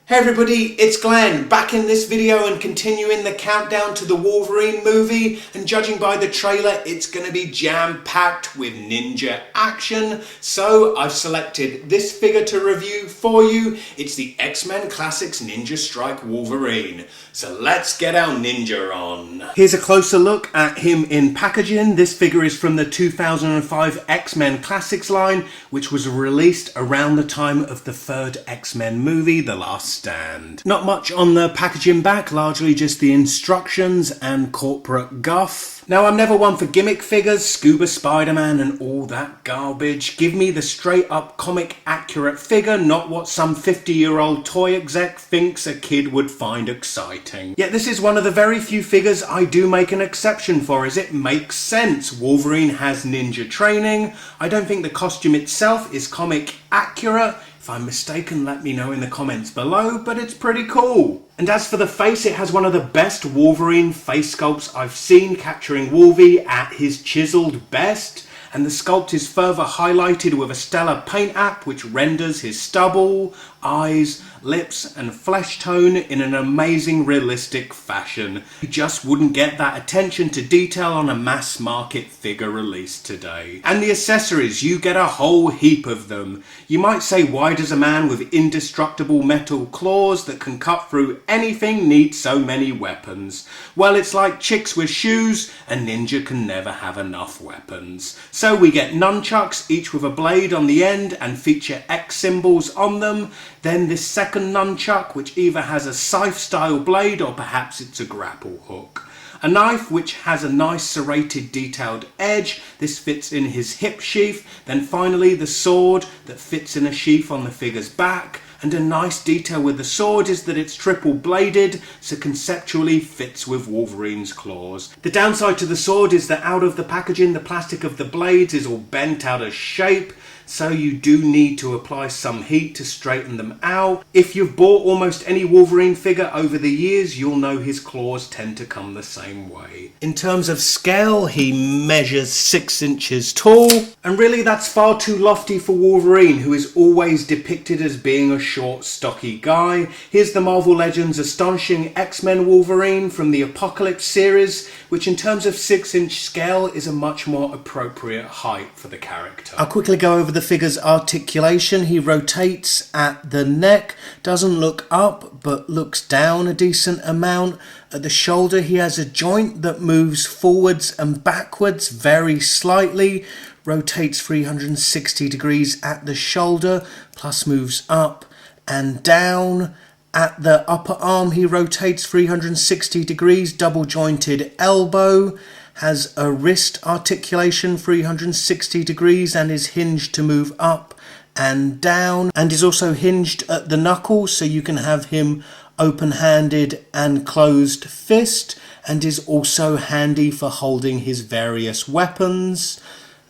Hey everybody, it's Glenn, back in this video and continuing the countdown to the Wolverine movie, and judging by the trailer it's going to be jam-packed with ninja action, so I've selected this figure to review for you. It's the X-Men Classics Ninja Strike Wolverine. So let's get our ninja on. Here's a closer look at him in packaging. This figure is from the 2005 X-Men Classics line, which was released around the time of the third X-Men movie, The Last Stand. Not much on the packaging back, largely just the instructions and corporate guff. Now, I'm never one for gimmick figures, Scuba Spider-Man and all that garbage. Give me the straight up comic accurate figure, not what some 50-year-old toy exec thinks a kid would find exciting. Yet this is one of the very few figures I do make an exception for, as it makes sense. Wolverine has ninja training. I don't think the costume itself is comic accurate. If I'm mistaken, let me know in the comments below, but it's pretty cool. And as for the face, it has one of the best Wolverine face sculpts I've seen, capturing Wolvie at his chiseled best. And the sculpt is further highlighted with a stellar paint app which renders his stubble, eyes, lips and flesh tone in an amazing realistic fashion. You just wouldn't get that attention to detail on a mass market figure released today. And the accessories, you get a whole heap of them. You might say, why does a man with indestructible metal claws that can cut through anything need so many weapons? Well, it's like chicks with shoes, a ninja can never have enough weapons. So we get nunchucks, each with a blade on the end and feature X symbols on them. Then this second nunchuck, which either has a scythe style blade or perhaps it's a grapple hook. A knife which has a nice serrated detailed edge. This fits in his hip sheath. Then finally the sword that fits in a sheath on the figure's back. And a nice detail with the sword is that it's triple bladed, so conceptually fits with Wolverine's claws. The downside to the sword is that out of the packaging, the plastic of the blades is all bent out of shape, so you do need to apply some heat to straighten them out. If you've bought almost any Wolverine figure over the years, you'll know his claws tend to come the same way. In terms of scale, he measures 6 inches tall, and really that's far too lofty for Wolverine, who is always depicted as being a short, stocky guy. Here's the Marvel Legends astonishing X-Men Wolverine from the Apocalypse series, which in terms of 6-inch scale is a much more appropriate height for the character. I'll quickly go over the figure's articulation. He rotates at the neck, doesn't look up but looks down a decent amount. At the shoulder he has a joint that moves forwards and backwards very slightly, rotates 360 degrees at the shoulder, plus moves up and down. At the upper arm he rotates 360 degrees, double jointed elbow, has a wrist articulation 360 degrees and is hinged to move up and down, and is also hinged at the knuckles, so you can have him open-handed and closed fist, and is also handy for holding his various weapons,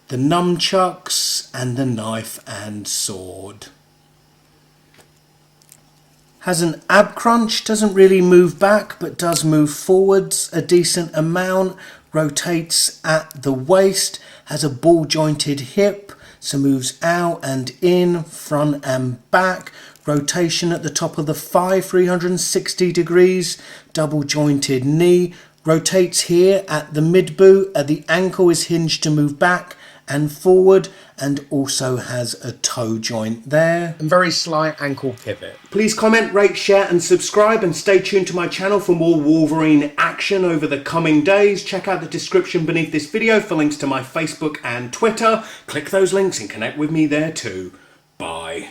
the nunchucks and the knife and sword. Has an ab crunch, doesn't really move back but does move forwards a decent amount, rotates at the waist, has a ball jointed hip, so moves out and in, front and back, rotation at the top of the thigh 360 degrees, double jointed knee, rotates here at the mid boot, at the ankle is hinged to move back and forward, and also has a toe joint there and very slight ankle pivot. Please comment, rate, share and subscribe, and stay tuned to my channel for more Wolverine action over the coming days. Check out the description beneath this video for links to my Facebook and Twitter. Click those links and connect with me there too. Bye.